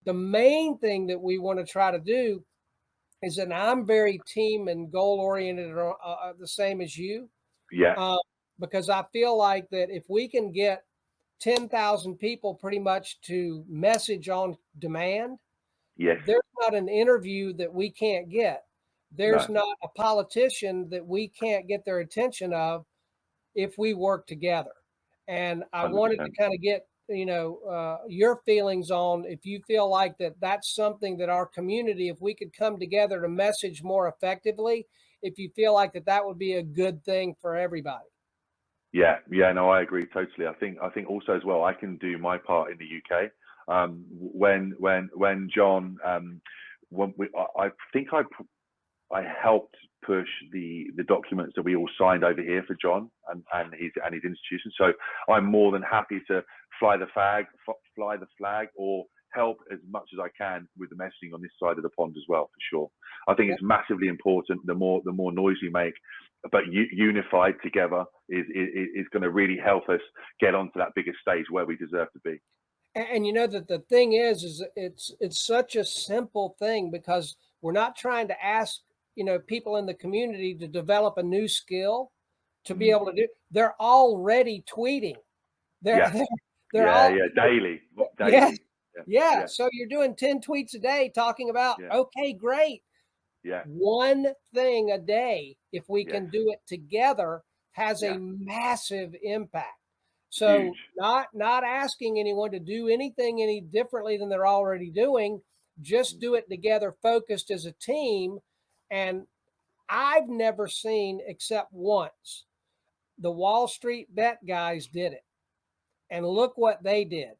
the main thing that we want to try to do is that I'm very team and goal oriented, the same as you. Yeah. Because I feel like that if we can get 10,000 people pretty much to message on demand, Yes. there's not an interview that we can't get. There's No. not a politician that we can't get their attention of if we work together. And I 100%. wanted to kind of get, your feelings on if you feel like that's something that our community, if we could come together to message more effectively, if you feel like that would be a good thing for everybody. Yeah, no, I agree totally. I think also as well, I can do my part in the UK. When John, I think I helped push the documents that we all signed over here for John and his institution. So I'm more than happy to fly the flag, or help as much as I can with the messaging on this side of the pond as well, for sure. I think it's massively important. The more noise we make, but unified together is going to really help us get onto that bigger stage where we deserve to be. And you know that the thing is it's such a simple thing, because we're not trying to ask, people in the community to develop a new skill to be able to do. They're already tweeting. They're Daily. Yeah. So you're doing 10 tweets a day talking about, okay, great. Yeah. One thing a day, if we can do it together, has a massive impact. So huge. not asking anyone to do anything any differently than they're already doing, just do it together, focused as a team. And I've never seen, except once, the Wall Street bet guys did it. And look what they did.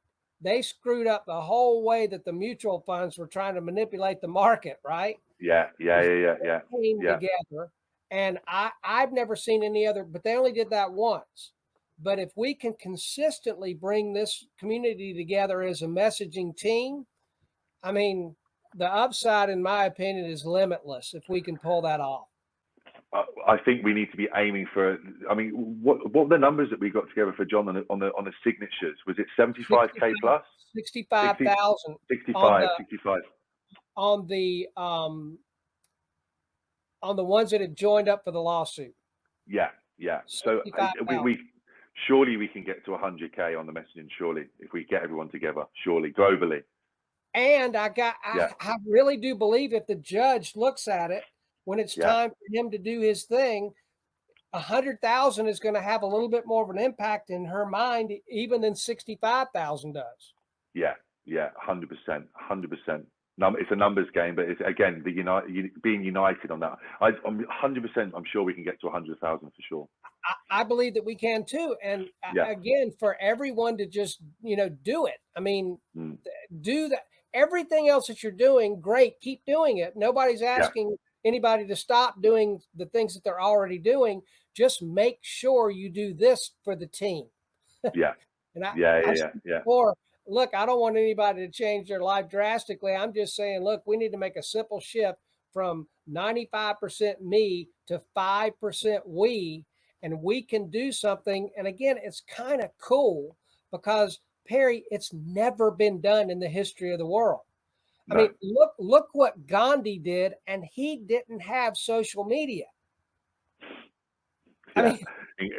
They screwed up the whole way that the mutual funds were trying to manipulate the market, right? Yeah. Came together, and I've never seen any other, but they only did that once. But if we can consistently bring this community together as a messaging team, I mean, the upside, in my opinion, is limitless if we can pull that off. I think we need to be aiming for. I mean, what were the numbers that we got together for John on the signatures? Was it 75K plus? 65,000. 65. On the ones that had joined up for the lawsuit. Yeah. So we surely we can get to 100K on the messaging. Surely, if we get everyone together, surely globally. And I really do believe if the judge looks at it when it's time for him to do his thing, 100,000 is going to have a little bit more of an impact in her mind, even than 65,000 does. Yeah, 100%. It's a numbers game, but it's again being united on that. I'm 100%. I'm sure we can get to 100,000 for sure. I believe that we can too, and again, for everyone to just do it. I mean, do that. Everything else that you're doing, great, keep doing it. Nobody's asking anybody to stop doing the things that they're already doing. Just make sure you do this for the team. Yeah. Or look, I don't want anybody to change their life drastically. I'm just saying, look, we need to make a simple shift from 95% me to 5% we, and we can do something. And again, it's kind of cool because, Perry, it's never been done in the history of the world. No. I mean, look what Gandhi did, and he didn't have social media. I mean,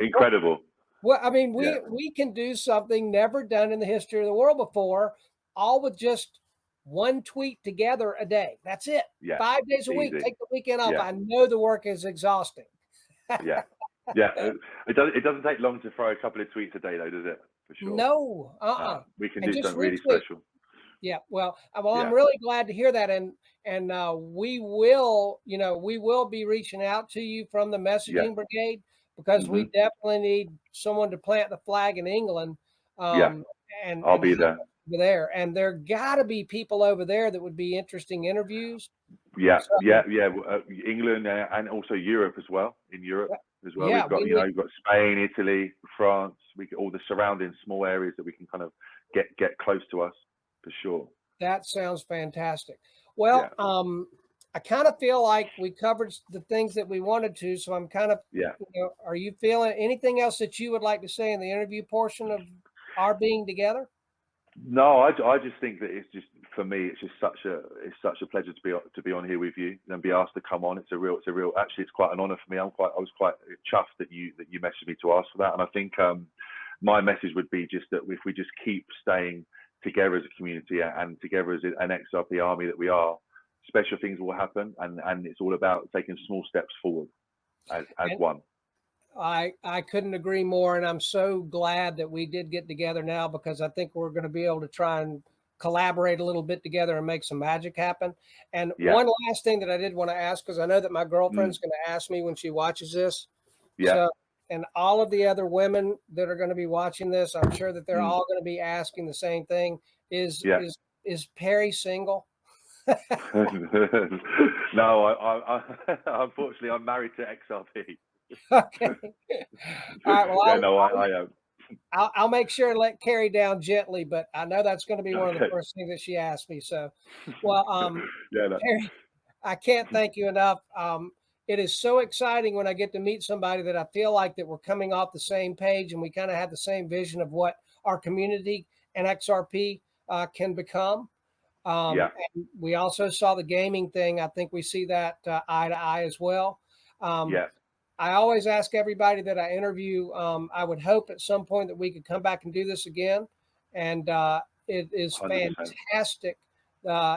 incredible. Well, I mean, we can do something never done in the history of the world before, all with just one tweet together a day. That's it. 5 days a week. Take the weekend off. I know the work is exhausting. It doesn't take long to throw a couple of tweets a day, though, does it? For sure. No. We can do something really special. Yeah. Well, I'm really glad to hear that, and we will be reaching out to you from the messaging brigade, because we definitely need someone to plant the flag in England. And I'll be there. And there got to be people over there that would be interesting interviews. England and also Europe as well. In Europe as well, we've got you've got Spain, Italy, France. All the surrounding small areas that we can kind of get close to us for sure. That sounds fantastic. Well, I kind of feel like we covered the things that we wanted to, so I'm kind of are you feeling anything else that you would like to say in the interview portion of our being together? No, I just think that it's just, for me, it's just such a pleasure to be on here with you and be asked to come on. It's a real actually, it's quite an honor for me. I was quite chuffed that you messaged me to ask for that. And I think my message would be just that if we just keep staying together as a community and together as an XRP army that we are, special things will happen, and it's all about taking small steps forward as one. I couldn't agree more, and I'm so glad that we did get together now, because I think we're going to be able to try and collaborate a little bit together and make some magic happen. And one last thing that I did want to ask, because I know that my girlfriend's going to ask me when she watches this. So, and all of the other women that are going to be watching this, I'm sure that they're all going to be asking the same thing: is Perry single? No, I unfortunately I'm married to XRP. Okay. All right. Well, I am. I'll make sure to let Carrie down gently, but I know that's going to be one of the first things that she asked me. So, well, Carrie, I can't thank you enough. It is so exciting when I get to meet somebody that I feel like that we're coming off the same page, and we kind of have the same vision of what our community and XRP can become. And we also saw the gaming thing. I think we see that eye to eye as well. I always ask everybody that I interview, I would hope at some point that we could come back and do this again. And it is 100%. Fantastic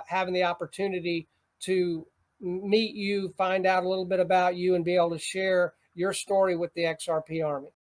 having the opportunity to meet you, find out a little bit about you, and be able to share your story with the XRP Army.